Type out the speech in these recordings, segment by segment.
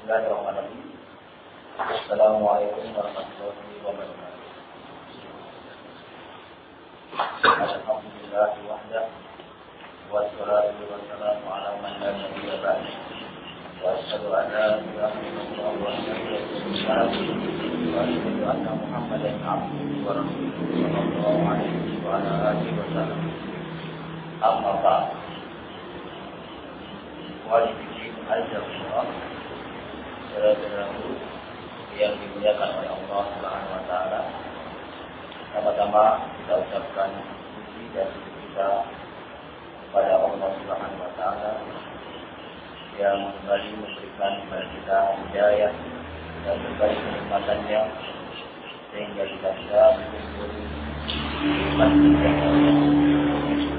Bismillahirrahmanirrahim. Assalamualaikum warahmatullahi wabarakatuh. Alhamdulillah wahdah wassalatu wassalamu ala man la nabiyya ba'da. Wa asyhadu an la ilaha illallah wa asyhadu anna Muhammadan abduhu wa rasuluhu sallallahu alaihi wa ala alihi wasallam. Amma ba'd. Waalaikumsalam warahmatullahi saudara-saudaraku yang dimuliakan oleh Allah Subhanahu wa taala. Pertama-tama kita ucapkan puji dan syukur kita kepada Allah Subhanahu wa taala yang kembali memberikan kepada kita hidayah dan berbagai kenikmatannya sehingga kita bisa berkumpul di masjid yang mulia.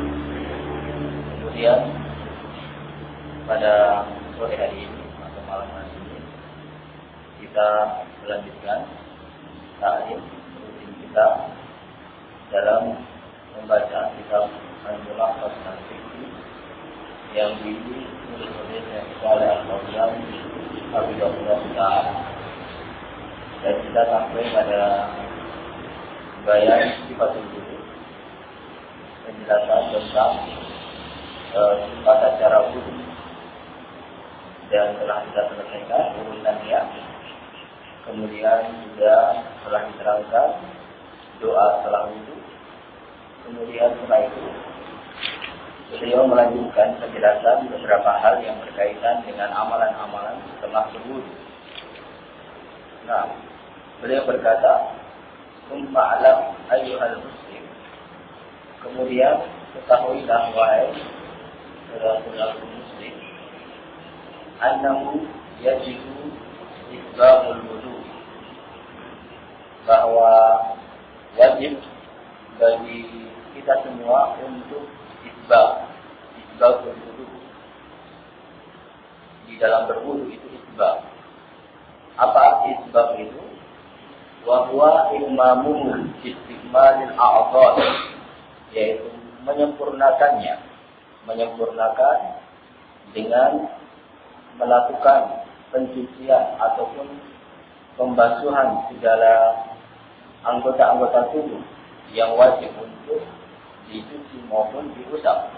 Kemudian pada sore hari ini atau malam hari ini kita melanjutkan ta'lim rutin kita dalam membaca kitab Al-Mulakhas Al-Fiqhi yang ditulis oleh Syekh Shalih Al-Fauzan Hafizahullah Ta'ala. Dan kita sampai pada bayan sifatul wudu, penjelasan tentang tata cara wudu, dan telah kita selesaikan urutannya. Kemudian juga telah diterangkan doa setelah wudu. Kemudian setelah itu beliau melanjutkan penjelasan beberapa hal yang berkaitan dengan amalan-amalan setelah berwudu. Nah, beliau berkata, "Summa alam ayyuhal muslim." Kemudian ketahuilah wahai saudara-saudaraku muslim, annahu yajibu isbahul wudu, bahwa wajib bagi kita semua untuk isbahul wudu. Di dalam berwudu itu isbah. Apa isbah itu? Wa huwa imamuhu istikmalil a'dhar, yaitu menyempurnakan dengan melakukan pencucian ataupun pembasuhan segala anggota-anggota tubuh yang wajib untuk dicuci maupun diusap.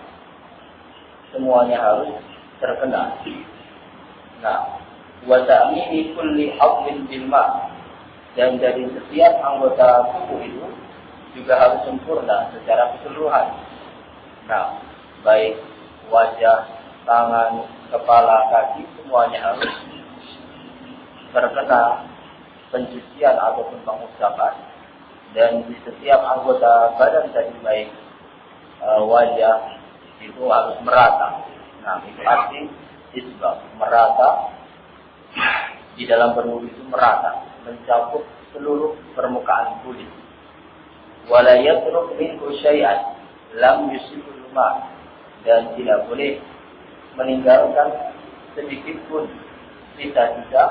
Semuanya harus terkena. Nah, wa ta'mini kulli 'adlin bil ma', dan dari setiap anggota tubuh itu juga harus sempurna secara keseluruhan. Nah, baik wajah, tangan, kepala, kaki, semuanya harus terkena pencucian ataupun pengusapan. Dan di setiap anggota badan tadi, baik wajah, itu harus merata. Nah, itu arti isbah, merata. Di dalam berwudu itu merata, mencakup seluruh permukaan kulit. Wala yatruk minhu syai'an lam yusibul ma', dan tidak boleh meninggalkan sedikit pun sisa-sisa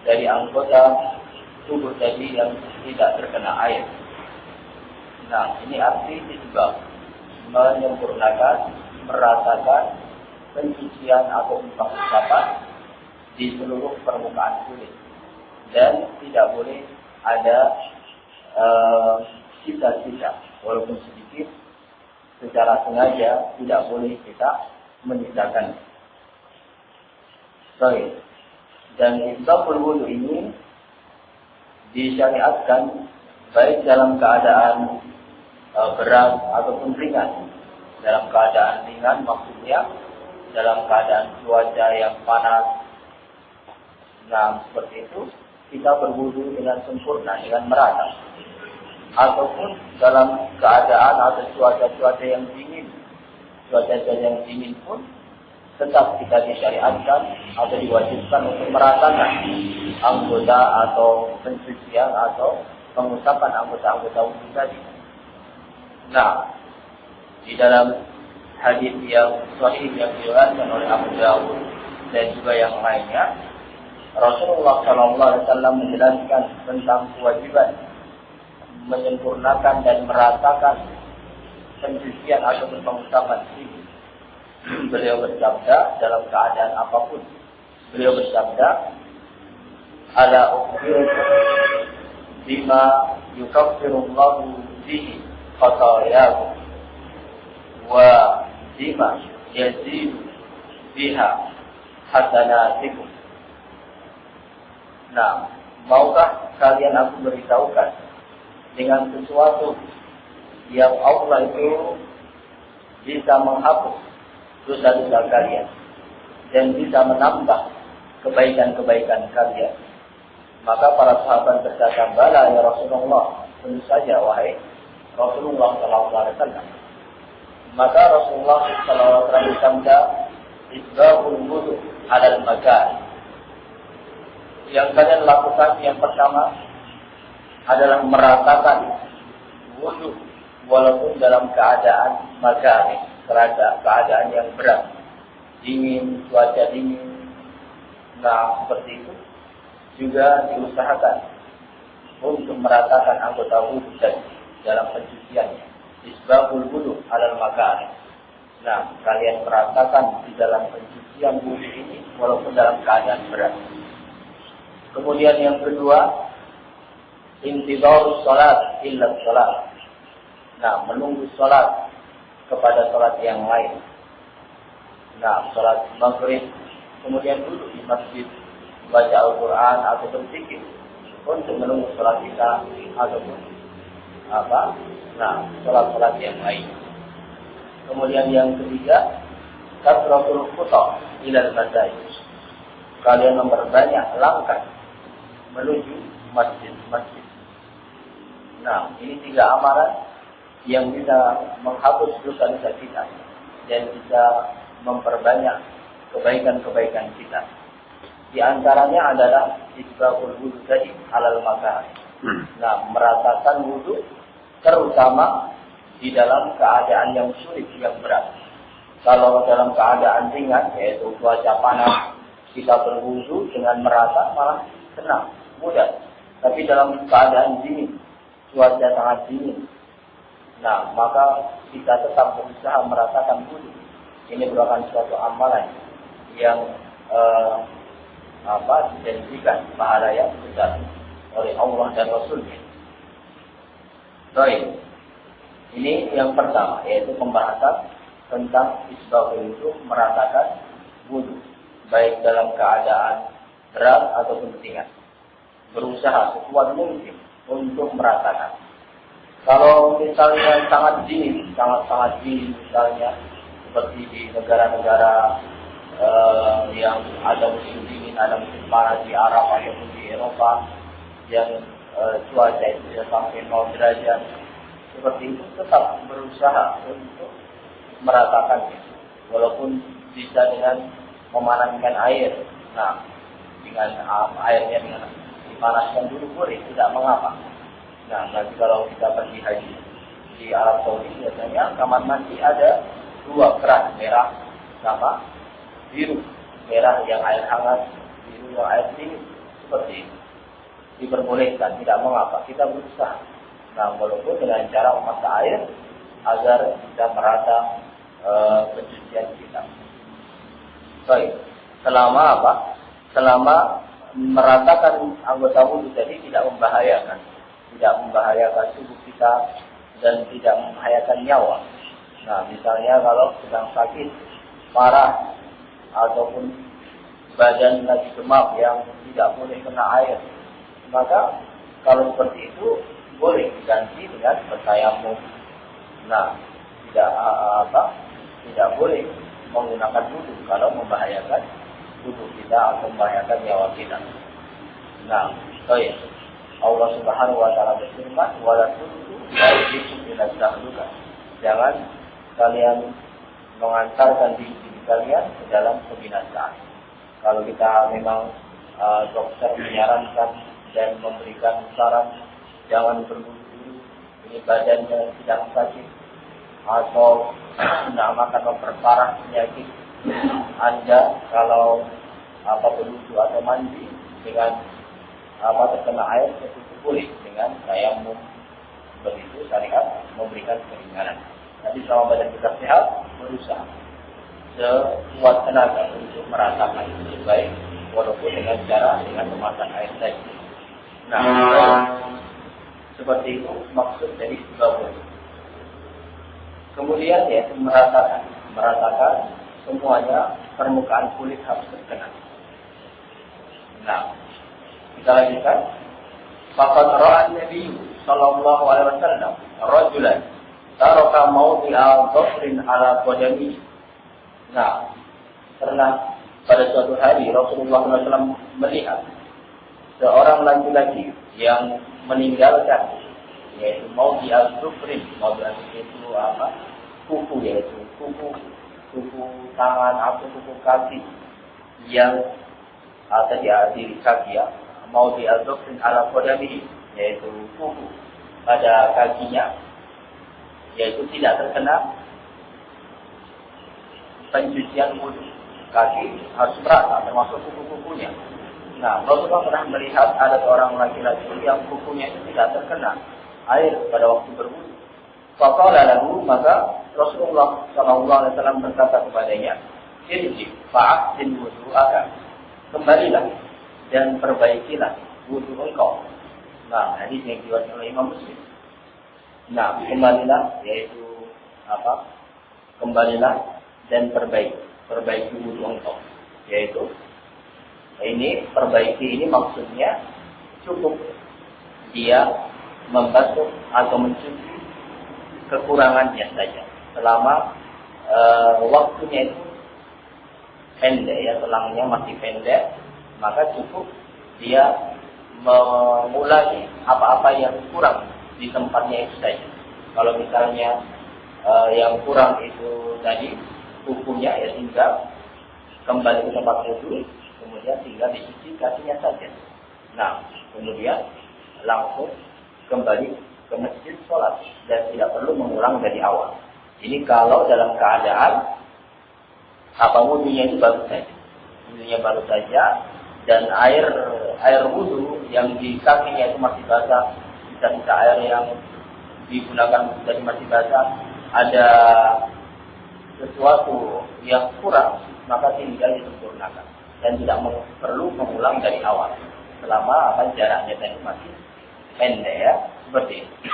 dari anggota tubuh tadi yang tidak terkena air. Nah, ini arti isbah, menyempurnakan, meratakan pencucian atau pengusapan di seluruh permukaan kulit, dan tidak boleh ada sisa-sisa walaupun sedikit. Secara sengaja tidak boleh kita menyisakan. Baik. Dan isbahul wudu ini disyariatkan baik dalam keadaan berat ataupun ringan. Dalam keadaan ringan maksudnya dalam keadaan cuaca yang panas. Nah, seperti itu kita berwudu dengan sempurna, dengan merata. Ataupun dalam keadaan atau cuaca-cuaca yang dingin. Cuaca-cuaca yang dingin pun tetap kita disyariatkan atau diwajibkan untuk meratakan anggota atau pencucian atau pengusapan anggota-anggota wudu tadi. Nah, di dalam hadis yang sahih yang diriwayatkan oleh Abu Dawud dan juga yang lainnya, Rasulullah SAW menjelaskan tentang kewajiban menyempurnakan dan meratakan pencucian atau pengusapan ini. Beliau bersabda dalam keadaan apapun. Beliau bersabda, ala ukhbirukum bima yukaffirullahu bihi khatayakum wa bima yazidu biha hasanatikum. Nah, maukah kalian aku beritahukan dengan sesuatu yang Allah itu bisa menghapus dosa-dosa kalian dan bisa menambah kebaikan-kebaikan kalian? Maka para sahabat berkata, bala ya Rasulullah, tentu saja wahai Rasulullah SAW. Maka Rasulullah SAW bersabda, isbahul wudu alal makan. Yang kalian lakukan yang pertama adalah meratakan wudu walaupun dalam keadaan makan, keadaan yang berat, dingin, cuaca dingin. Nah, seperti itu juga diusahakan untuk meratakan anggota wudu dalam pencuciannya. Isbahul wudu alal makan. Nah, kalian meratakan di dalam pencucian wudu ini walaupun dalam keadaan berat. Kemudian yang kedua, intidharus salat illa salat. Nah, menunggu salat kepada salat yang lain. Nah, salat maghrib, kemudian duduk di masjid, baca Al-Quran atau berzikir untuk menunggu salat kita ataupun salat-salat yang lain. Kemudian yang ketiga, kasratul khuta ilal masajid. Kalian memperbanyak langkah menuju masjid-masjid. Nah, ini 3 amalan yang bisa menghapus dosa-dosa kita dan bisa memperbanyak kebaikan-kebaikan kita. Di antaranya adalah isbahul wudu tadi halal makan. Nah, meratakan wudu terutama di dalam keadaan yang sulit, yang berat. Kalau dalam keadaan ringan, yaitu cuaca panas, kita berwudu dengan merata malah senang, mudah. Tapi dalam keadaan dingin, cuaca sangat dingin, nah maka kita tetap berusaha meratakan wudu. Ini merupakan suatu amalan yang dijanjikan pahala yang besar oleh Allah dan Rasul-Nya. Baik, ini yang pertama, yaitu pembahasan tentang isbahul wudu, meratakan wudu, baik dalam keadaan berat ataupun ringan. Berusaha sekuat mungkin untuk meratakan. Kalau misalnya sangat dingin misalnya seperti di negara-negara yang ada musim dingin, ada musim panas di Arab ataupun di Eropa yang cuaca itu bisa sampai 0 derajat, seperti itu tetap berusaha untuk meratakannya, walaupun bisa dengan memanaskan air. Nah, dengan airnya dengan dipanaskan dulu boleh, tidak mengapa. Nah, nanti kalau kita pergi haji di Arab Saudi, biasanya kamar mandi ada 2 keran, merah sama biru. Merah yang air hangat, biru yang air dingin, seperti itu. Diperbolehkan, tidak mengapa. Kita berusaha. Nah, walaupun dengan cara memasak air agar bisa merata pencucian kita. Baik, selama apa? Selama meratakan anggota wudu tadi tidak membahayakan tubuh kita dan tidak membahayakan nyawa. Nah, misalnya kalau sedang sakit parah ataupun badan lagi demam yang tidak boleh kena air, maka kalau seperti itu boleh diganti dengan bertayamum. Nah, tidak boleh menggunakan wudu kalau membahayakan tubuh kita atau membahayakan nyawa kita. Nah, baik. Allah Subhanahu wa taala berfirman, "Wala tulqu aydikum ila tahluka." Jangan kalian mengantarkan diri kalian ke dalam kebinasaan. Kalau kita memang dokter menyarankan dan memberikan saran jangan berburu-buru, ini badannya sedang sakit atau akan memperparah penyakit Anda kalau berwudu atau mandi dengan terkena air itu boleh dengan tayamum. Begitu syariat memberikan keringanan. Tapi selama badan kita sehat, berusaha sekuat tenaga untuk merasakan sebaik walaupun dengan kemasan air saja. Nah, seperti itu maksud dari bawah. Kemudian yaitu meratakan semuanya permukaan kulit harus terkena. Nah, kita lanjutkan. Faqad ra'a an-nabiy sallallahu alaihi wasallam rajulan taraka mawdi'a dhafrin ala qadamihi. Nah, pernah pada suatu hari Rasulullah SAW melihat seorang laki-laki yang meninggalkan yaitu mawdi'a dhafrin. Mawdi'a itu apa? Kuku, yaitu kuku tangan atau kuku kaki yang ada di kaki ya. Mau diadopsin ala qadamihi, yaitu kuku pada kakinya, yaitu tidak terkena pencucian wudu. Kaki harus merata, termasuk kuku-kukunya. Nah, Rasulullah pernah melihat ada seorang laki-laki yang kukunya itu tidak terkena air pada waktu berwudu. Faqala lahu, maka Rasulullah SAW berkata kepadanya, irji fa'ahsin wudu'aka, kembalilah dan perbaikilah wudu engkau. Nah, hadis yang diriwayatkan oleh Imam Muslim. Nah, kembalilah yaitu apa? Kembalilah dan perbaiki wudu engkau. Yaitu ini perbaiki ini maksudnya cukup dia membasuh atau mencuci kekurangannya saja selama waktunya itu pendek ya, selangnya masih pendek, maka cukup dia mengulangi apa-apa yang kurang di tempatnya itu saja. Kalau misalnya yang kurang itu tadi kukunya, ya tinggal kembali ke tempat wudu, kemudian tinggal dicuci kakinya saja. Nah, kemudian langsung kembali ke masjid sholat dan tidak perlu mengulang dari awal. Ini kalau dalam keadaan wudunya itu baru saja. Wudunya baru saja dan air wudu yang di kakinya itu masih basah, sisa-sisa air yang digunakan tadi masih basah, ada sesuatu yang kurang, maka tinggal disempurnakan dan tidak perlu mengulang dari awal. Selama jaraknya tadi masih pendek ya, seperti ini.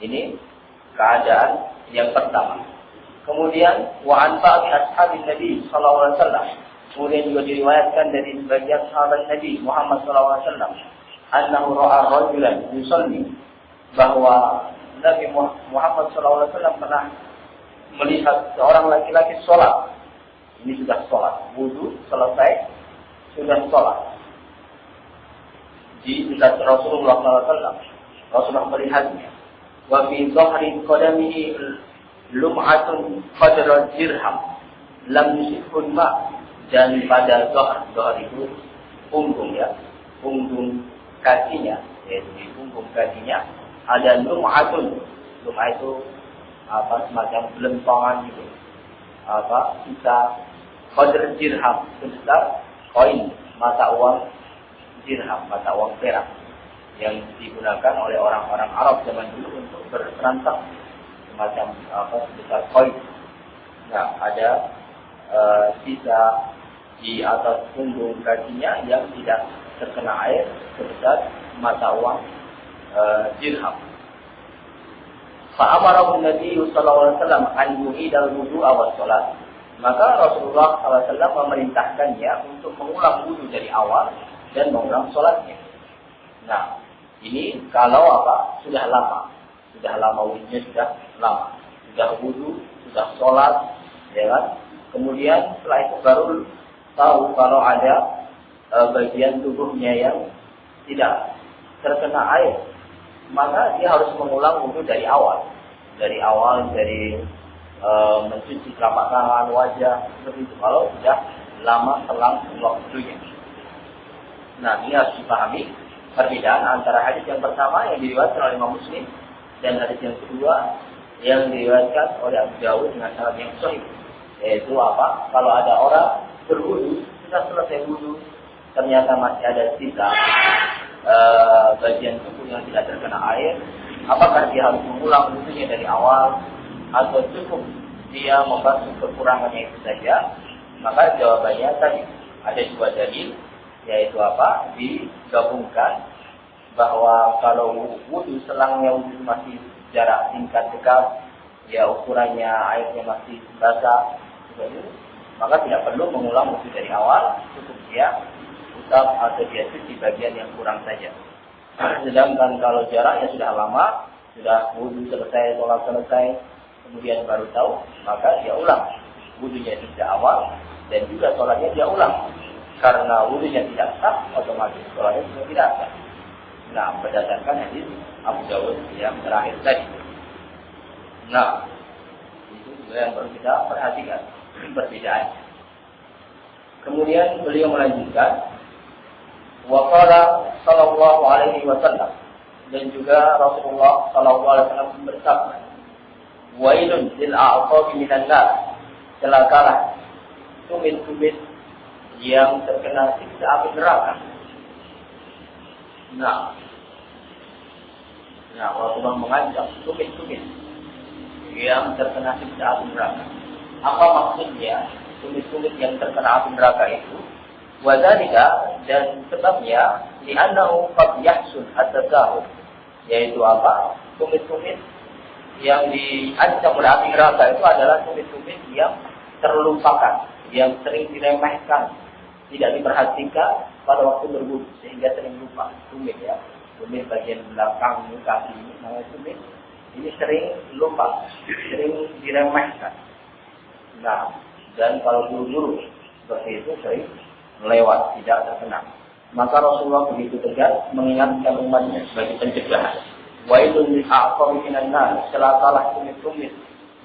Ini keadaan yang pertama. Kemudian wa an ba'di ashabin Nabi sallallahu alaihi wasallam. Kemudian juga diriwayatkan dari sebagian sahabat Nabi Muhammad sallallahu alaihi wasallam, annahu ra'a rajulan yusalli, bahwa Nabi Muhammad sallallahu alaihi wasallam pernah melihat seorang laki-laki sholat. Ini sudah sholat, wudu selesai, sudah sholat. Di dekat Rasulullah SAW, Rasulullah melihatnya. Wa fi dhahri qadamihi lum'atun qadra dirham lam yusifun ma, dan pada dhahr itu punggung ya, punggung kakinya, yaitu di punggung kakinya ada lum'atun. Lum'ah itu semacam belentongan gitu, sisa qadra dirham, sebesar koin mata uang dirham, mata uang perak yang digunakan oleh orang-orang Arab zaman dulu untuk bertransaksi, semacam sebesar koin. Nah, ada sisa di atas punggung kakinya yang tidak terkena air sebesar mata uang dirham. Fa'amarahu Nabi sallallahu alaihi wasallam an yu'idal wudu'a was salat. Maka Rasulullah sallallahu alaihi wasallam memerintahkannya untuk mengulang wudu dari awal dan mengulang sholatnya. Nah, ini kalau sudah lama wudunya sudah lama, sudah wudu, sudah sholat, ya kan? Kemudian setelah itu baru tahu kalau ada bagian tubuhnya yang tidak terkena air, maka dia harus mengulang wudu dari awal, dari mencuci telapak tangan, wajah, seperti itu. Kalau sudah lama selang waktunya. Nah, ini harus dipahami perbedaan antara hadis yang pertama yang diriwayatkan oleh Imam Muslim dan hadis yang kedua yang diriwayatkan oleh Abu Dawud dengan sanad yang sahih. Yaitu kalau ada orang berwudu, sudah selesai wudu, ternyata masih ada sisa bagian tubuh yang tidak terkena air, apakah dia harus mengulang wudunya dari awal atau cukup dia membasuh kekurangannya itu saja? Maka jawabannya tadi Ada dua dalil, yaitu apa? Digabungkan bahwa kalau wudu selangnya wudu masih jarak singkat dekat, ya ukurannya airnya masih basah, maka tidak perlu mengulang wudu dari awal, cukup dia usap atau dia cuci bagian yang kurang saja. Sedangkan kalau jaraknya sudah lama, sudah wudu selesai, sholat selesai, kemudian baru tahu, maka dia ulang wudunya sejak awal dan juga sholatnya dia ulang. Karena wudunya tidak sah, otomatis sholatnya juga tidak sah. Nah, berdasarkan hadis Abu Dawud yang terakhir tadi. Nah, itu juga yang perlu kita perhatikan perbedaan. Kemudian beliau melanjutkan, wa qala sallallahu alaihi wasallam, dan juga Rasulullah sallallahu alaihi wasallam bersabda, wailun lil a'qabi minan nar, celakalah tumit-tumit yang terkena siksa api neraka. Nah, Rasulullah mengancam tumit-tumit yang terkena siksa api neraka. Apa maksudnya tumit-tumit yang terkena api neraka itu? Wadzalika, dan sebabnya li'annahu qad yahsul at-tasahul, yaitu apa? Tumit-tumit yang diancam oleh api neraka itu adalah tumit-tumit yang terlupakan, yang sering diremehkan, tidak diperhatikan pada waktu berwudu, sehingga sering lupa. Tumit ya, tumit bagian belakang kaki ini namanya tumit. Ini sering lupa, sering diremehkan. Nah, dan kalau buru-buru seperti itu sering lewat, tidak terkena. Maka Rasulullah begitu tegas mengingatkan umatnya sebagai pencegahan. Wailun lil a'qabi minan nar, celakalah tumit-tumit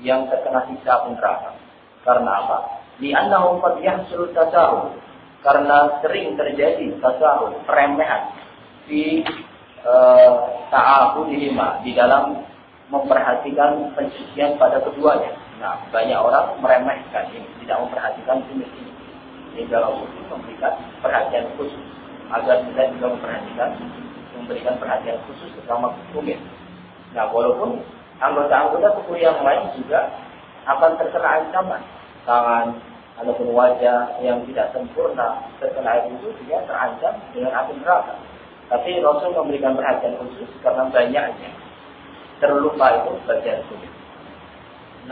yang terkena siksa neraka. Karena apa? Li'annahu qad yahsul tasahul, karena sering terjadi tasahul, peremehan di ta'abudihima, di dalam memperhatikan pensucian pada keduanya. Nah, banyak orang meremehkan ini, tidak memperhatikan tumit ini. Sehingga Rasulullah memberikan perhatian khusus agar kita juga memberikan perhatian khusus terutama tumit. Nah, walaupun anggota-anggota tubuh yang lain juga akan terkena ancaman, tangan ataupun wajah yang tidak sempurna terkena air itu juga terancam dengan api neraka. Tapi Rasul memberikan perhatian khusus karena banyaknya terlupa itu bagian tubuh.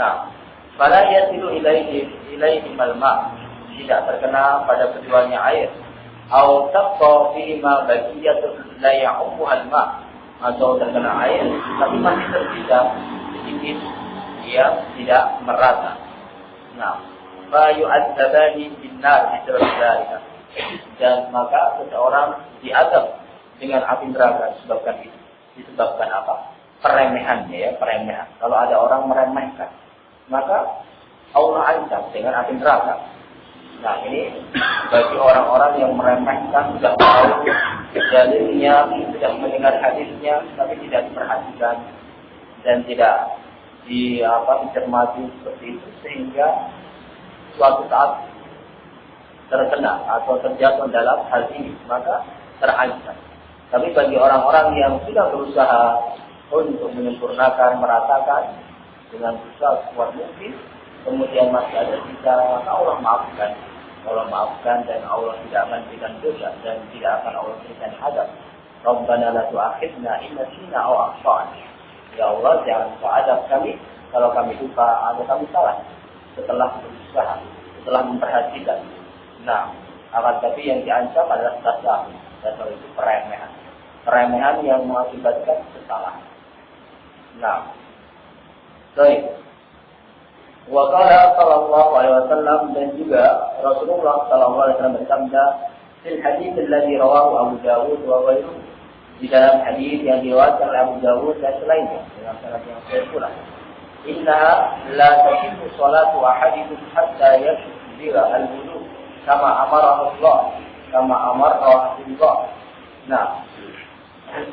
Nah, fala yasilu ilaihi malma, tidak terkena pada keduanya air. Au tabqa fihi ma baqiyatu la ya'umuha al-ma, atau terkena air tapi masih tersisa sedikit yang tidak merata. Nah, fa yu'adzabani bin-nar bisabab, dan maka seseorang diazab dengan api neraka disebabkan itu. Disebabkan apa? Peremehannya ya, peremehan. Kalau ada orang meremehkan, maka Allah ancam dengan api neraka. Nah, ini bagi orang-orang yang meremehkan, tidak tahu dalilnya, tidak mendengar hadisnya, tapi tidak diperhatikan dan tidak dicermati seperti itu, sehingga suatu saat terkena atau terjatuh dalam hal ini, maka terancam. Tapi bagi orang-orang yang sudah berusaha untuk menyempurnakan, meratakan dengan berusaha sekuat mungkin, kemudian masih ada sisa, maka Allah maafkan. Allah maafkan dan Allah tidak akan berikan dosa dan tidak akan Allah berikan adab. Rabbana la tu'akhidna in nasina aw akhtana. Ya Allah, jangan kau adab kami kalau kami lupa atau kami salah setelah berusaha, setelah memperhatikan. Nah, akan tapi yang diancam adalah tasahul. Tasahul itu peremehan. Peremehan yang mengakibatkan kesalahan. Nah, baik. Wa qala sallallahu alaihi wasallam, dan juga Rasulullah sallallahu alaihi wasallam bersabda fil hadits alladhi rawahu Abu Dawud wa ghairuhu, di dalam hadis yang diriwayatkan oleh Abu Dawud dan selainnya dengan sanad yang sahih pula. Inna la tatimmu salatu ahadikum hatta yakthira al-wudu kama amara Allah, kama amara Allah. Nah,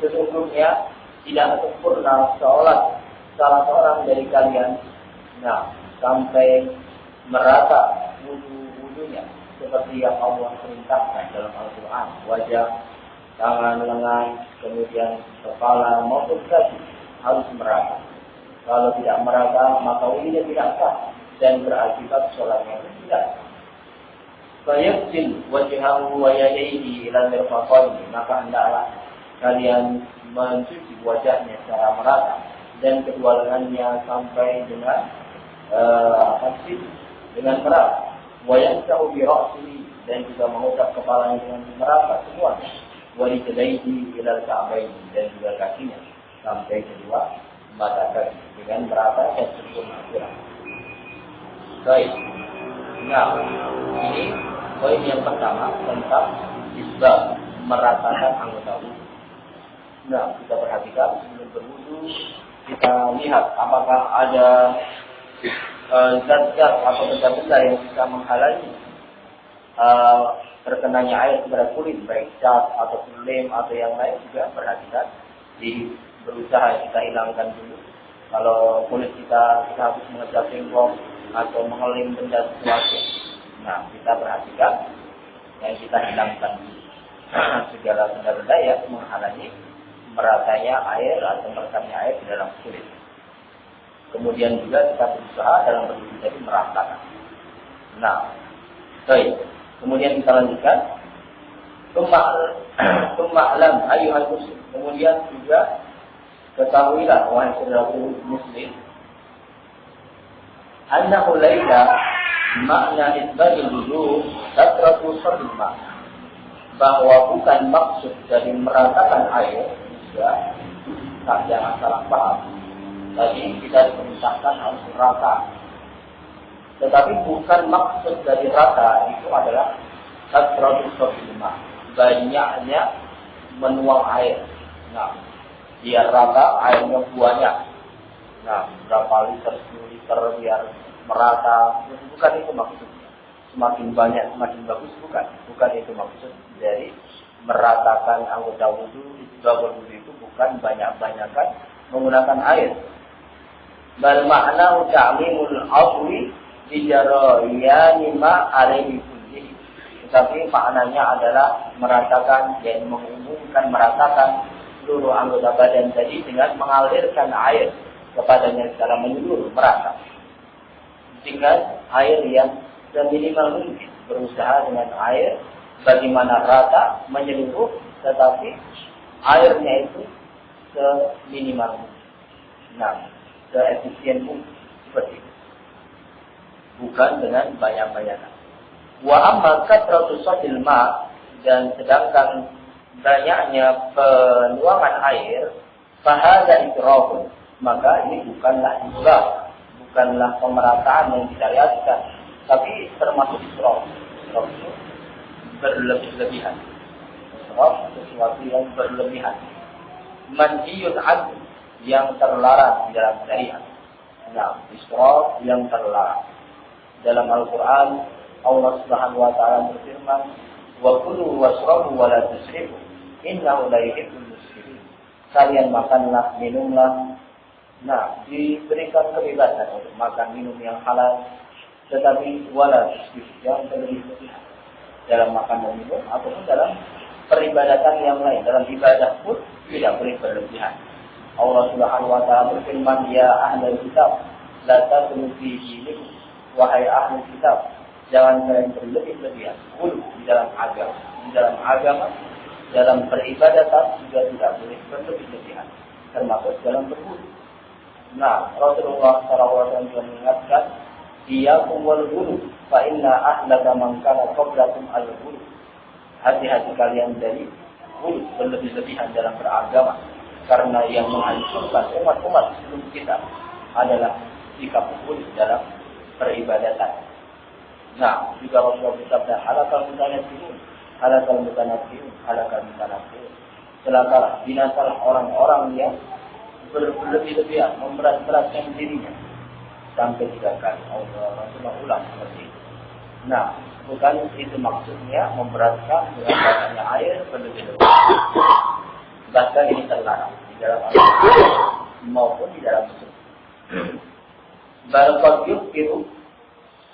sesungguhnya tidak sempurna salat salah seorang dari kalian, nah, sampai merata wudu-wudunya seperti yang Allah perintahkan dalam Al-Quran. Wajah, tangan, lengan, kemudian kepala maupun kaki harus merata. Kalau tidak merata, maka wudunya tidak sah dan berakibat sholatnya tidak sah. Fayaghsil wajhahu wa yadayhi ila mirfaqaini, maka hendaklah kalian mencuci wajahnya secara merata dan kedua lengannya sampai dengan dengan merata. Wa yamsahu bi ra'sihi, dan juga mengusap kepalanya dengan merata semuanya. Wa rijlaihi ila al-ka'bayn, dan juga kakinya sampai kedua mata kaki dengan merata dan sempurna. Baik. Nah, ini poin yang pertama tentang isbal, meratakan anggota wudhu. Nah, kita perhatikan sebelum berwudhu, kita lihat apakah ada zat-zat atau benda-benda yang bisa menghalangi terkenanya air kepada kulit, baik cat atau lem atau yang lain. Juga perhatikan, berusaha kita hilangkan dulu. Kalau kulit kita harus mengecat tembok atau mengelim benda sesuatu, nah kita perhatikan yang kita hilangkan dulu segala benda-benda yang menghalangi meratanya air atau meresapnya air di dalam kulit. Kemudian juga kita berusaha dalam berwudhu jadi meratakan. Nah, baik. Kemudian kita lanjutkan. Tuma'lam ayyuhal muslim. Kemudian juga ketahuilah wahai saudaraku muslim, annahu laisa makna isbaghil wudu tatratu sadma, bahwa bukan maksud dari meratakan air juga, jangan salah paham. Tadi kita diperintahkan harus rata, tetapi bukan maksud dari rata itu adalah tatratu sadma, banyaknya menuang air. Nah, biar rata airnya banyak. Nah, berapa liter, 10 liter biar merata. Bukan itu maksudnya. Semakin banyak, semakin bagus, bukan itu maksud dari meratakan anggota wudhu. Isbagul wudhu itu bukan banyak-banyakan menggunakan air. Bal makna ta'mimul afwi bijarayani ma alaihi kullihi. Tetapi maknanya adalah meratakan, dan mengumumkan meratakan seluruh anggota badan tadi dengan mengalirkan air kepadanya secara menyeluruh, merata dengan air yang seminimal mungkin. Berusaha dengan air bagaimana rata, menyeluruh, tetapi airnya itu seminimal mungkin. Nah, seefisien mungkin, seperti itu. Bukan dengan banyak-banyakan. Wa amma katratu sadil ma, dan sedangkan banyaknya penuangan air, fahadha ikrahun, maka ini bukanlah israf, bukanlah pemerataan yang disyariatkan, tapi termasuk israf. Israf itu berlebih-lebihan. Israf sesuatu yang berlebihan. Manhiyun anhu, yang terlarang di dalam syariat. Nah, israf yang terlarang. Dalam Al-Quran, Allah Subhanahu wa taala berfirman, "Wa kulu washrabu wa la tusrifu, innahu la yuhibbul musrifin." Kalian makanlah, minumlah. Nah, diberikan kebebasan untuk makan minum yang halal, tetapi wala tusrifu, jangan berlebih-lebihan dalam makan dan minum ataupun dalam peribadatan yang lain. Dalam ibadah pun tidak boleh berlebihan. Allah Subhanahu wa taala berfirman, "Ya ahlal kitab, la taghlu fi dinikum." Wahai ahli kitab, jangan kalian berlebih-lebihan di dalam agama, dalam peribadatan juga tidak boleh berlebih-lebihan, termasuk dalam berwudu. Nah, Rasulullah SAW mengingatkan, "Iyyakum wal wudu, fa inna ahlaka man kana qablakum al-wudu." Hati-hati kalian dari wudu, berlebih-lebihan dalam beragama, karena yang menghancurkan umat-umat sebelum kita adalah sikap wudu dalam peribadatan. Nah, juga Rasulullah bersabda, halakal mutanabbi'un, halakal mutanabbi'un, halakal mutanabbi'un. Celakalah, binasalah orang-orang yang berlebih-lebihan, memberat-beratkan dirinya. Sampai 3 kali Rasulullah ulang seperti itu. Nah, bukan itu maksudnya memberatkan dengan banyaknya air berlebih-lebihan. Bahkan ini terlarang di dalam Al-Quran maupun di dalam Sunnah. Bal qad yuqiru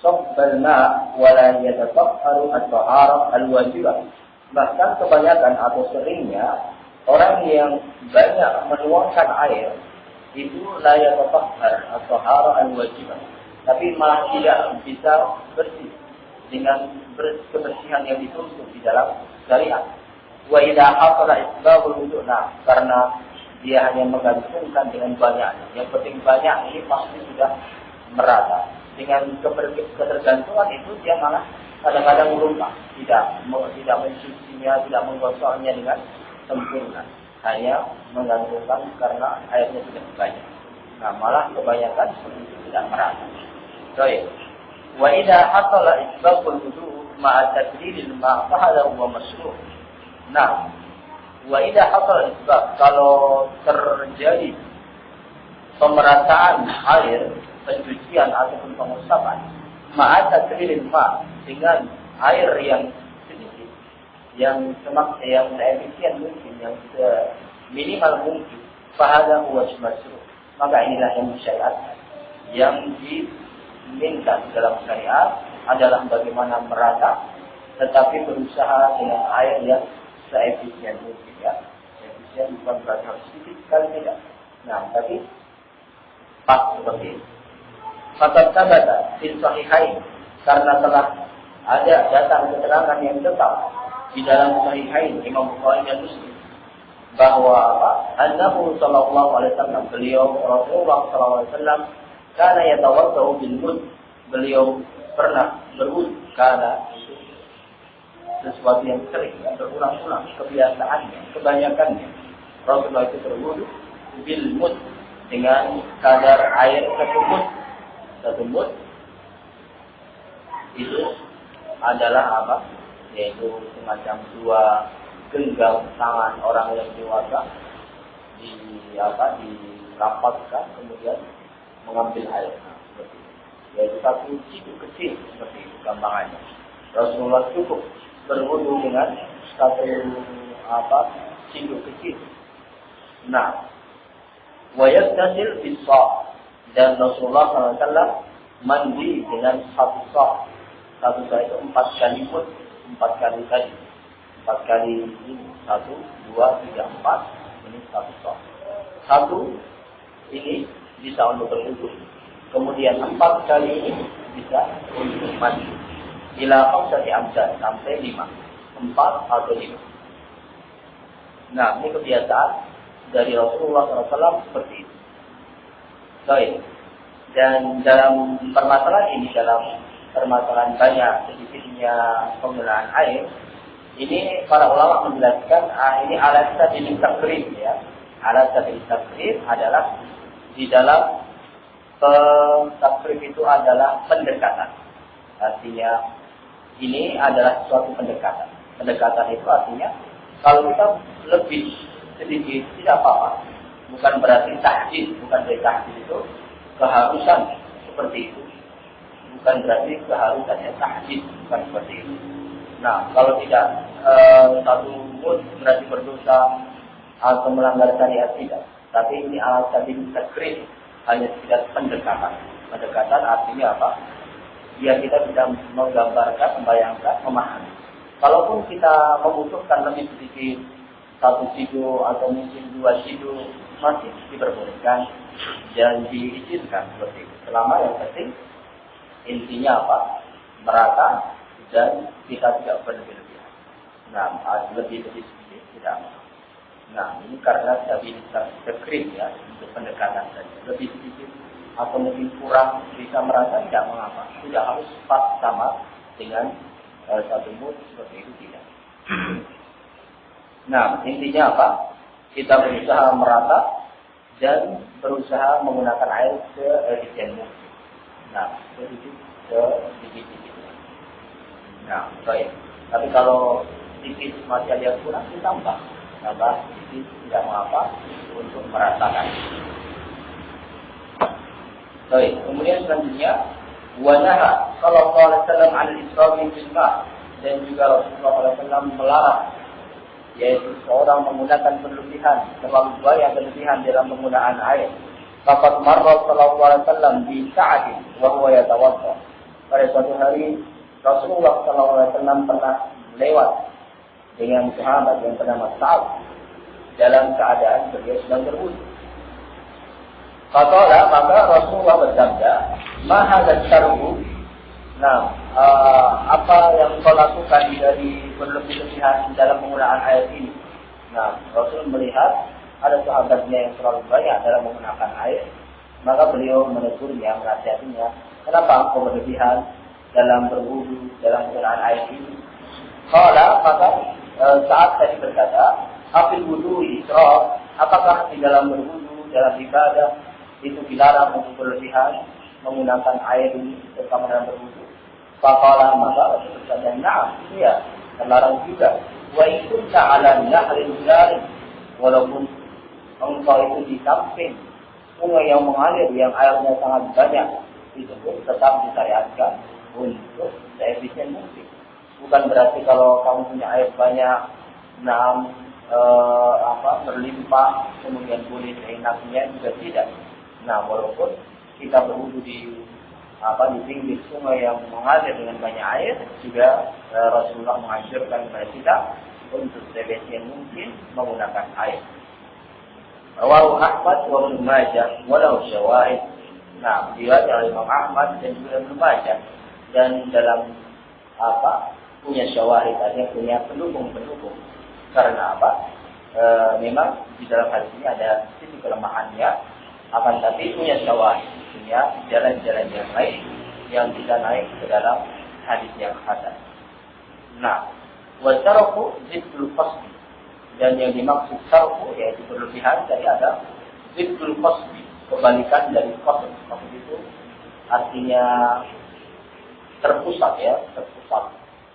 sabbal ma wa la yatatahharu at-taharah al-wajibah. Bahkan kebanyakan atau seringnya orang yang banyak menuangkan air itu la yatatahhar at-taharah al-wajibah, tapi malah tidak bisa bersih dengan kebersihan yang dituntut di dalam syariat. Wa idza hasala isbabul wudu', nah karena dia hanya menggantungkan dengan banyaknya. Yang penting banyak ini pasti sudah merata. Dengan ketergantungan itu dia malah kadang-kadang lupa, tidak mencucinya, tidak menggosoknya dengan sempurna. Hanya menggantungkan karena airnya tidak banyak. Nah, malah kebanyakan seperti itu tidak merata. Baik. Wa idza hasala isbabul wudu' ma'a tadlilil ma' fa hadha huwa masyru'. Nah, wa idza hasala isbab, kalau terjadi pemerataan air, pencucian ataupun pengusapan, ma'a tadlilil ma' dengan air yang sedikit, yang seefisien mungkin, yang seminimal mungkin, fa hadha huwa masyru'. Maka inilah yang disyariatkan. Yang diminta dalam syariat adalah bagaimana merata, tetapi berusaha dengan air yang seefisien mungkin, ya. Efisien bukan berarti harus sedikit sekali, tidak. Nah, tapi pas seperti itu. Fakat sabata fil sahihain, karena telah ada datang keterangan yang tetap di dalam sahihain Imam Bukhari dan Muslim, bahwa annahu sallallahu alaihi wasallam, beliau Rasulullah sallallahu alaihi wasallam, kana yatawaddau bil mud, beliau pernah berwudu, karena sesuatu yang sering, berulang-ulang, kebiasaannya, kebanyakannya Rasulullah itu berwudu bil mud, dengan kadar air satu mud itu adalah apa? Yaitu semacam 2 genggam tangan orang yang dewasa, dirapatkan kemudian mengambil air, seperti itu. Yaitu 1 ciduk kecil, seperti itu gampangannya. Rasulullah cukup berwudu dengan 1 ciduk kecil. Nah, wa yaghtasil bis-sa', dan Rasulullah SAW mandi dengan 1 sa'. 1 sa' itu 4 kali mud, 4 kali tadi. 4 kali ini, 1, 2, 3, 4, ini 1 sa'. 1 ini bisa untuk berwudu. Kemudian 4 kali ini bisa untuk mandi. Ila khamsati amdad, sampai 5. 4 atau 5. Nah, ini kebiasaan dari Rasulullah SAW seperti itu. Baik. Dan dalam permasalahan ini, dalam permasalahan banyak sedikitnya penggunaan air, ini para ulama menjelaskan ini alat sabil takrib, ya. Alat sabil takrib adalah di dalam takrib itu adalah pendekatan. Artinya ini adalah suatu pendekatan. Pendekatan itu artinya kalau kita lebih sedikit tidak apa-apa. Bukan berarti tahdid, bukan berarti tahdid itu keharusan seperti itu. Bukan berarti keharusannya tahdid, bukan seperti itu. Nah, kalau tidak 1 mud berarti berdosa atau melanggar syariat, tidak. Tapi ini alat sabil takrib, hanya sekedar pendekatan. Pendekatan artinya apa? Biar kita bisa menggambarkan, membayangkan, memahami. Kalaupun kita membutuhkan lebih sedikit, 1 sidu atau mungkin 2 sidu, masih diperbolehkan dan diizinkan seperti itu. Selama yang penting intinya apa? Merata dan kita tidak berlebihan. Nah, lebih sedikit tidak. Nah, ini karena stabilitas takrib, ya, untuk pendekatan saja. Lebih sedikit atau mungkin kurang bisa merasa tidak mengapa. Tidak harus pas sama dengan 1 mud seperti itu, tidak. Nah, intinya apa? Kita berusaha merata dan berusaha menggunakan air seefisien mungkin. Nah, sedikit. Nah, baik. Tapi kalau sedikit masih ada yang kurang, ditambah. Tambah sedikit tidak mengapa untuk meratakan. Baik. Kemudian selanjutnya, wanaha sallallahu alaihi wasallam 'anil israfi fil ma', dan juga Rasulullah SAW melarang, yaitu seorang menggunakan terlalu banyak berlebihan dalam penggunaan air. Faqad marra sallallahu alaihi wasallam bi sa'atin wa huwa yatawadda. Pada suatu hari Rasulullah SAW pernah lewat dengan sahabat yang bernama Sa'ad dalam keadaan beliau sedang berwudu. Faqala, maka Rasulullah bersabda, "Ma hadzal syarbu?" Nah, apa yang kau lakukan dari berlebih-lebihan dalam penggunaan air ini? Nah, Rasul melihat ada sahabatnya yang terlalu banyak dalam menggunakan air, maka beliau menegurnya, menasihatinya, kenapa engkau berlebihan dalam berwudu, dalam penggunaan air ini? Qala, maka saat tadi berkata, afil wudu israf, apakah di dalam berwudu, dalam ibadah itu dilarang untuk berlebihan menggunakan air ini terutama dalam berwudu? Faqala, maka Rasul berkata, na'am, iya, terlarang juga. Wa in kunta 'ala nahrin jarin, walaupun engkau itu di samping sungai yang mengalir yang airnya sangat banyak, itu pun tetap disyariatkan untuk seefisien mungkin. Bukan berarti kalau kamu punya air banyak, berlimpah, kemudian boleh seenaknya, juga tidak. Nah, walaupun kita berwudu di pinggir sungai yang mengalir dengan banyak air, juga Rasulullah menganjurkan kepada kita untuk sebesar mungkin menggunakan air. Rawahu Ahmad wa Ibnu Majah walau syawahid. Nah, diriwayatkan oleh Imam Ahmad dan juga Ibnu Majah, dan dalam punya syawahid, artinya punya pendukung-pendukung. Karena memang di dalam hadis ini ada sisi kelemahannya, akan tapi punya syawahid, punya jalan-jalan yang lain yang bisa naik ke dalam hadis yang hasan. Nah, wasarafu ziddul qasdi, dan yang dimaksud sarfu yaitu berlebihan, tadi ada ziddul qasdi, kebalikan dari qasd. Qasd itu artinya terpusat, ya,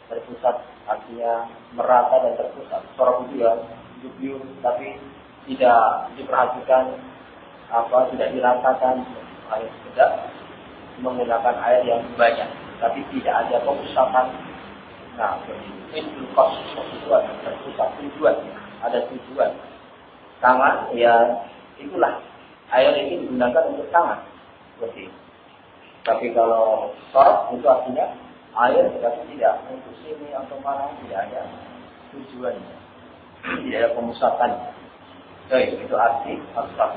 terpusat artinya merata dan terpusat. Sarfu itu ya jujur tapi tidak diperhatikan, tidak diratakan, hanya sekedar menggunakan air yang banyak tapi tidak ada pemusatan. Nah, itu khusus itu ada terpusat tujuan, ada tujuan. Tangan, ya itulah air ini digunakan untuk tangan, seperti itu. Tapi kalau sorot itu artinya air tetapi tidak untuk sini atau mana, tidak ada tujuannya, tidak ada pemusatan. Baik, itu arti abstrak.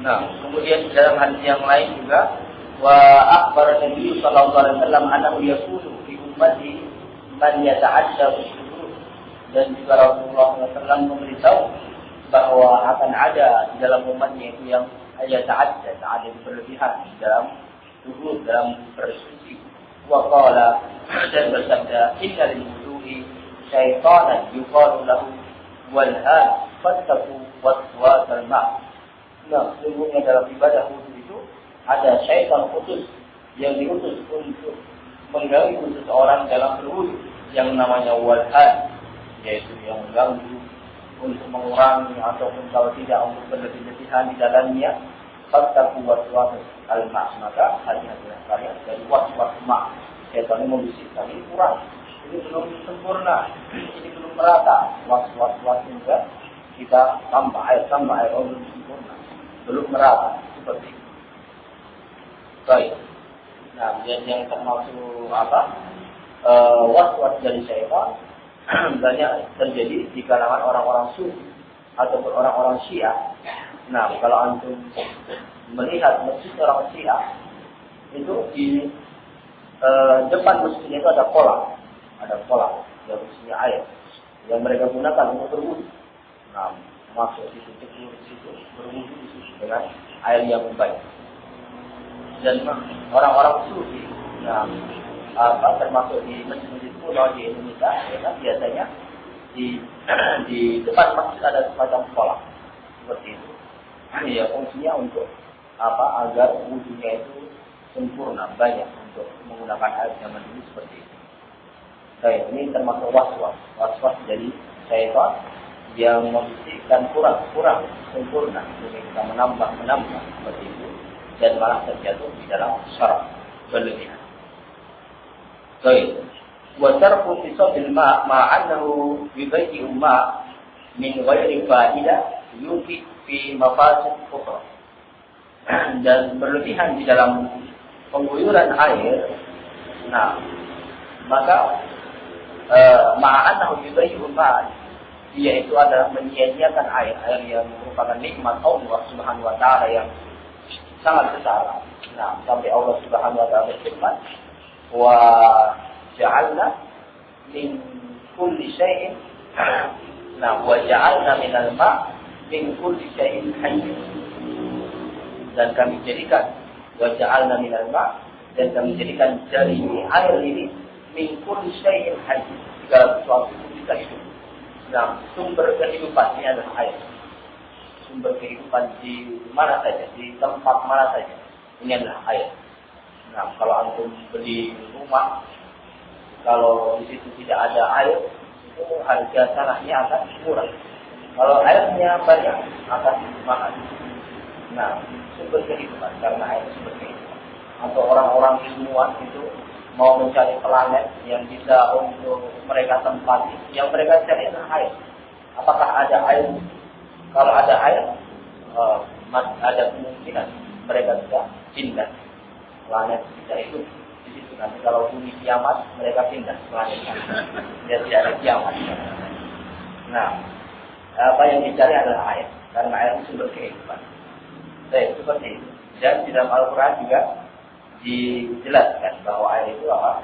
Nah, kemudian dalam hadis yang lain juga, wa akhbar Nabi sallallahu alaihi wasallam annahu yaqulu fi ummati man yata'adda bisyurur, dan juga Rasulullah SAW memberitahu bahwa akan ada di dalam umatnya itu yang yata'adda, ada berlebihan dalam syurur, dalam bersuci. Wa qala, dan bersabda, inna lil wudu'i syaitanan yuqalu lahu walhan fattaku waswasal ma'. Nah, sesungguhnya dalam ibadah wudu itu ada syaitan khusus yang diutus untuk mengganggu seseorang dalam berwudu, yang namanya walhan, yaitu yang mengganggu untuk mengurangi ataupun kalau tidak untuk berlebih-lebihan di dalamnya. Fattaku waswas al-ma', maka hati-hati kalian dari waswas ma'. Syaitan ini membisikkan, ini kurang, ini belum sempurna, ini belum merata. Was-was juga kita tambah air, belum sempurna, belum merata, seperti itu. Baik. Nah, yang termasuk was-was dari syaitan banyak terjadi di kalangan orang-orang sufi ataupun orang-orang Syiah. Nah, kalau antum melihat masjid orang Syiah, itu di depan masjidnya itu ada kolam yang isinya air yang mereka gunakan untuk berwudu. Nah, masuk di situ berwudu di situ dengan air yang banyak. Dan orang-orang sufi, termasuk di masjid-masjid kuno di Indonesia, ya kan, biasanya di depan masjid ada semacam kolam seperti itu. Ya, fungsinya untuk agar wudunya itu sempurna, banyak, untuk menggunakan air zaman dulu seperti itu. Baik, ini termasuk was-was dari syaitan yang membisikkan kurang sempurna, jadi kita menambah seperti itu, dan malah terjatuh di dalam syarat berlebihan. Baik, wa tarku fi sabil ma'annahu bi baiti umma min ghairi fa'idah yufi fi mafasid ukhra. Dan berlebihan di dalam pengguyuran air, nah, maka ma'annahu bi baiti umma, yaitu adalah menyia-nyiakan air yang merupakan nikmat Allah Subhanahu wa taala yang sangat besar. Nah, sampai Allah Subhanahu wa taala berfirman, "Wa ja'alna min kulli syai'in." Nah, wa ja'alna minal ma' min kulli syai'in hayy. Dan kami jadikan wa ja'alna minal ma', dan kami jadikan dari air ini min kulli syai'in hayy, segala sesuatu bisa hidup. Nah, sumber kehidupan ini adalah air. Sumber kehidupan di mana saja, di tempat mana saja, ini adalah air. Nah, kalau antum beli rumah, kalau di situ tidak ada air, itu harga tanahnya akan murah. Kalau airnya banyak, akan mahal. Nah, sumber kehidupan, karena air sumber kehidupan. Atau orang-orang ilmuwan itu mau mencari planet yang bisa untuk mereka tempati, yang mereka cari adalah air. Apakah ada air? Kalau ada air, ada kemungkinan mereka bisa pindah planet, bisa hidup di situ. Nanti kalau bumi kiamat, mereka pindah planetnya. Dia tidak ada kiamat. Nah, apa yang dicari adalah air, karena air sumber kehidupan. Baik, seperti itu. Dan di dalam Al-Quran juga dijelaskan bahwa air itu apa?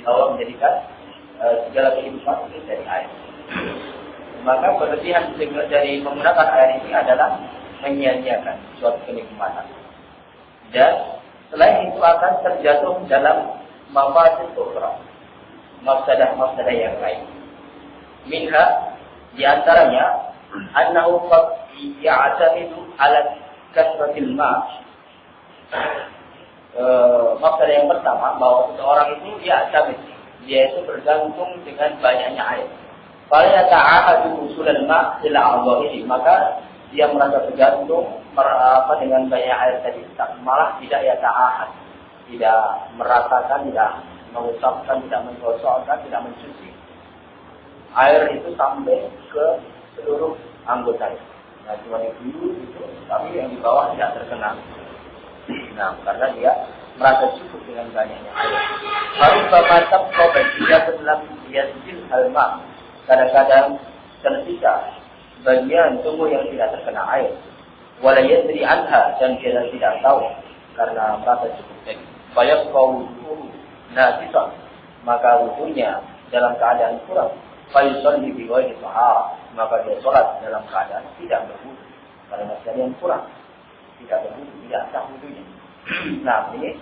Allah menjadikan segala kehidupan itu dari air. Maka berlebihan dari menggunakan air ini adalah menyia-nyiakan suatu kenikmatan. Dan selain itu akan terjatuh dalam mafasid ukhra, mafsadah-mafsadah yang lain. Minha, di antaranya annahu qad ya'tamidu ala kasratil ma'. Mafsadah yang pertama, bahwa seseorang itu dia itu bergantung dengan banyaknya air. Kalau ta'ahadu usulal ma' ila Allahi, maka dia merasa bergantung dengan banyak air tadi, malah tidak ta'ahad, tidak merasakan, tidak mengusapkan, tidak menggosokkan, tidak mencuci air itu sampai ke seluruh anggota. Nah, cuma di dulu itu, tapi yang di bawah tidak terkena. Nah, karena dia merasa cukup dengan banyaknya air. Baru bapak kobat dia setelah dia sijil halma. Kadang-kadang tersisa bagian tubuh yang tidak terkena air. Wala yadri anha, dan dia tidak tahu karena merasa cukup tadi. Bayar kau wudu najisah, maka wudunya dalam keadaan kurang. Fayusalli bi ghairi tahar, maka dia sholat dalam keadaan tidak berwudu karena sekalian kurang, tidak berwudu, tidak sah wudunya. Nah, ini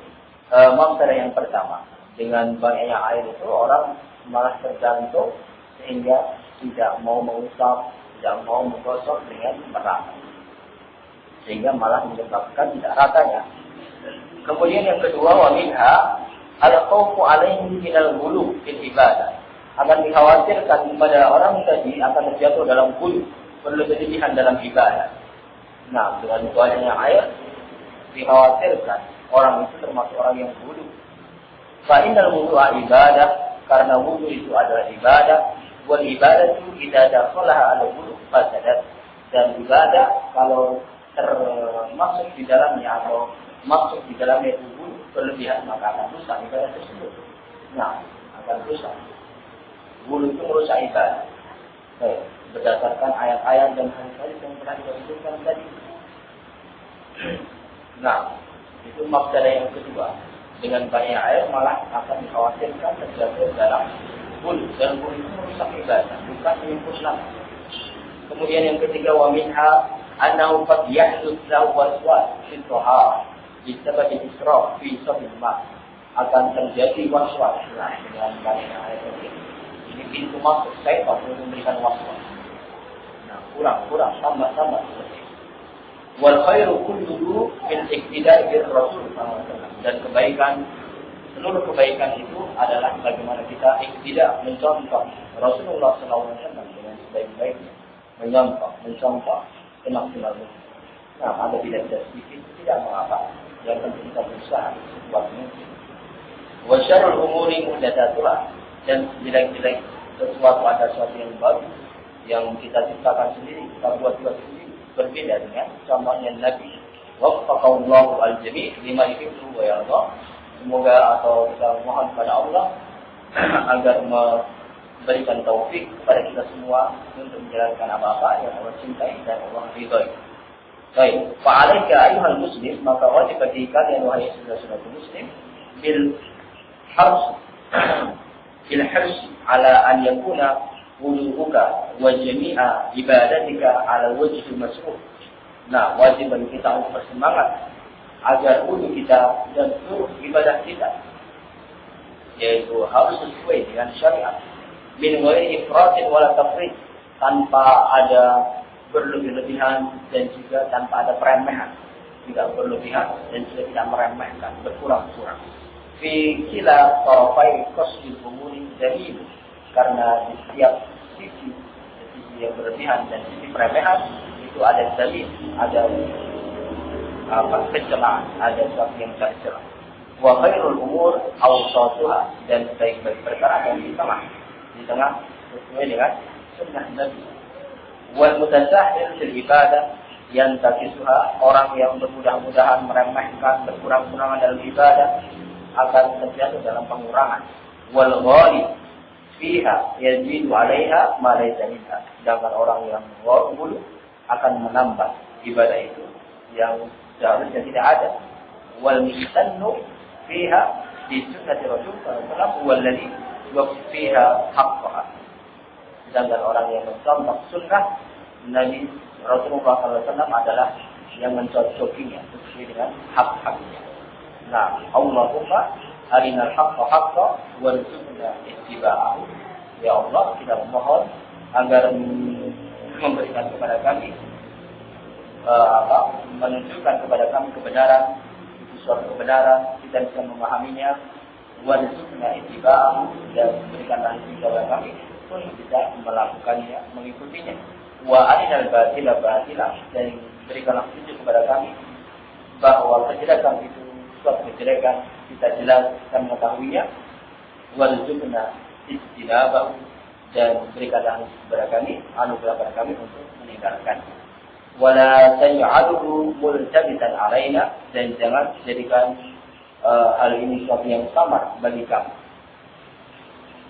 mafsadah yang pertama. Dengan banyaknya air itu orang malah tergantung sehingga tidak mau mengusap, tidak mau menggosok dengan merata, sehingga malah menyebabkan tidak ratanya. Kemudian yang kedua, wa minha al-khawfu alaihi minal ghulu fil ibadah. Akan dikhawatirkan kepada orang tadi akan terjatuh dalam ghulu, berlebihan dalam ibadah. Nah, dengan banyaknya air dikhawatirkan orang itu termasuk orang yang ghulu. Fa innal wudu'a ibadah, karena wudu itu adalah ibadah. Wal ibadatu idza dakhalaha al-wudu fasadat, dan ibadah kalau termasuk di dalamnya atau masuk di dalamnya itu berlebihan, maka akan rusak ibadah tersebut. Nah, akan rusak. Wudu itu merusak ibadah. Berdasarkan ayat-ayat dan hadis-hadis yang pernah kita sebutkan tadi. Nah, itu mafsadah yang kedua. Dengan banyak air malah akan dikhawatirkan terjatuh dalam bul, dan bul itu merusak ibadah, bukan menyempurnakan. Kemudian yang ketiga, wa minha annahu qad yahdutsu lahu waswas fi dhahar bisabab israf fi sabil ma', akan terjadi waswas. Nah, dengan banyaknya air ini pintu masuk syaitan untuk memberikan waswas. Nah, kurang tambah seperti itu. Wal khairu kulluhu min iktida'i bir Rasul sallallahu alaihi wasallam, dan kebaikan, seluruh kebaikan itu adalah bagaimana kita iktidak, mencontoh Rasulullah sallallahu alaihi wasallam dengan sebaik-baiknya, mencontoh semaksimal mungkin. Nah, ada tidak sedikit tidak mengapa, yang penting kita berusaha sekuat mungkin. Wa syarrul umuri muhdatsatuha, dan jelek-jelek sesuatu ada sesuatu yang baru yang kita ciptakan sendiri, kita buat sendiri, berbeda dengan contohnya Nabi. Waffaqallahu al-jami' lima yuhibbu wa yarda. Semoga atau kita mohon kepada Allah agar memberikan taufik kepada kita semua untuk menjalankan apa-apa yang Allah cintai dan Allah ridhoi. Baik, fa'alaika ayyuhal muslim, maka wajib bagi kalian wahai saudara-saudara muslim bil hirs ala an yakuna wudu'uka wa jami'a ibadatika ala wajhil mas'ul. Nah, wajib bagi kita untuk bersemangat agar wudu kita dan seluruh ibadah kita yaitu harus sesuai dengan syariat min ghairi ifratin wala tafrit, tanpa ada berlebih-lebihan dan juga tanpa ada peremehan, tidak berlebihan dan juga tidak meremehkan, berkurang-kurang. Fi kila tarafai qasdil umuri dalil, karena di setiap sisi yang berlebihan dan sisi peremehan itu ada dalil, ada kecelaan, ada sesuatu yang tercela. Wa khairul umur awsatuha, dan baik-baik perkara yang di tengah sesuai dengan sunnah Nabi. Wal mutasahhil fil ibadah yang takisuha, orang yang bermudah-mudahan meremehkan, berkurang-kurangan dalam ibadah akan terjatuh dalam pengurangan. Wal ghalib fiha yazidu 'alaiha ma laysa minha, sedangkan orang yang ghalib akan menambah ibadah itu yang seharusnya tidak ada. Wal mistannu fiha di sunnati Rasul sallallahu alaihi wasallam walladhi yufiha haqqaha, sedangkan orang yang mencontoh sunnah Nabi Rasulullah SAW adalah yang mencocokinya sesuai dengan hak-haknya. Nah, Allahumma arinal haqqa haqqa warzuqna ittiba'ahu. Ya Allah, kita memohon agar memberikan kepada kami menunjukkan kepada kami kebenaran, itu suatu kebenaran, kita bisa memahaminya. Warzuqna ittiba'ahu, dan berikanlah kepada kami pun bisa melakukannya, mengikutinya. Wa arinal batila batila, dan berikanlah petunjuk kepada kami bahwa kejelekan itu suatu kejelekan, kita jelas kita mengetahuinya. Warzuqna ijtinabahu, dan berikanlah kepada kami, anugerah kepada kami untuk meninggalkannya. Wala taj'alhu multabisan alaina, dan jangan jadikan hal ini suatu yang samar bagi kami.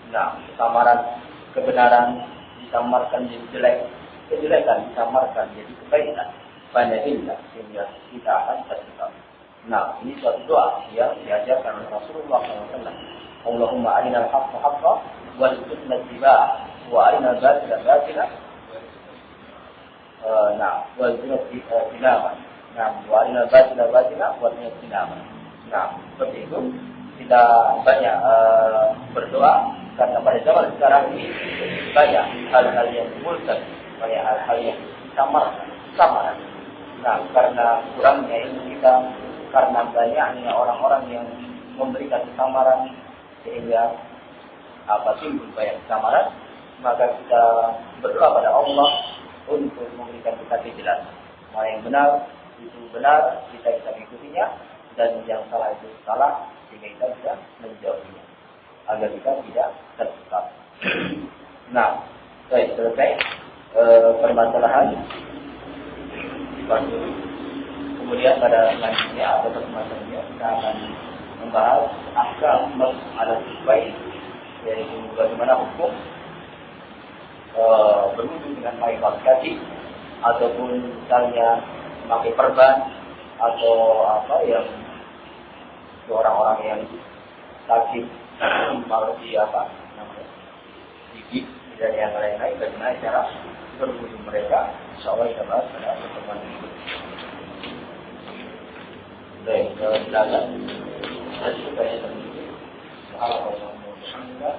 Nah, samaran kebenaran disamarkan jadi jelek, kejelekan disamarkan jadi kebaikan. Banyakinlah sehingga kita akan tersesat. Nah, ini suatu doa yang diajarkan oleh Rasulullah SAW. Allahumma arinal haqqa haqqa warzuqna ittiba'ahu wa arinal batila batila warzuqna ijtinabah. Nah, wa arinal batila batila warzuqna ijtinabah. Nah, seperti itu kita banyak berdoa, karena pada zaman sekarang ini banyak hal-hal yang multan, banyak hal-hal yang samaran. Nah, karena kurangnya ilmu kita, karena banyaknya orang-orang yang memberikan kesamaran, sehingga timbul banyak kesamaran, maka kita berdoa pada Allah untuk memberikan kita kejelasan. Mana yang benar itu benar, kita bisa mengikutinya, dan yang salah itu salah, sehingga kita bisa menjauhinya agar kita tidak tersesat. Nah, baik, selesai permasalahan dibahas. Kemudian pada selanjutnya atau permasalahannya kita akan membahas ahkam mas'alah baik, yaitu bagaimana hukum berwudu dengan air kaki, ataupun misalnya memakai perban, atau yang orang-orang yang sakit malah gigit dan yang lain-lain, bagaimana cara berwudu mereka. Insyaallah kita bahas pada pertemuan berikut. Baik, silakan. Saya juga yang terima. Alhamdulillah.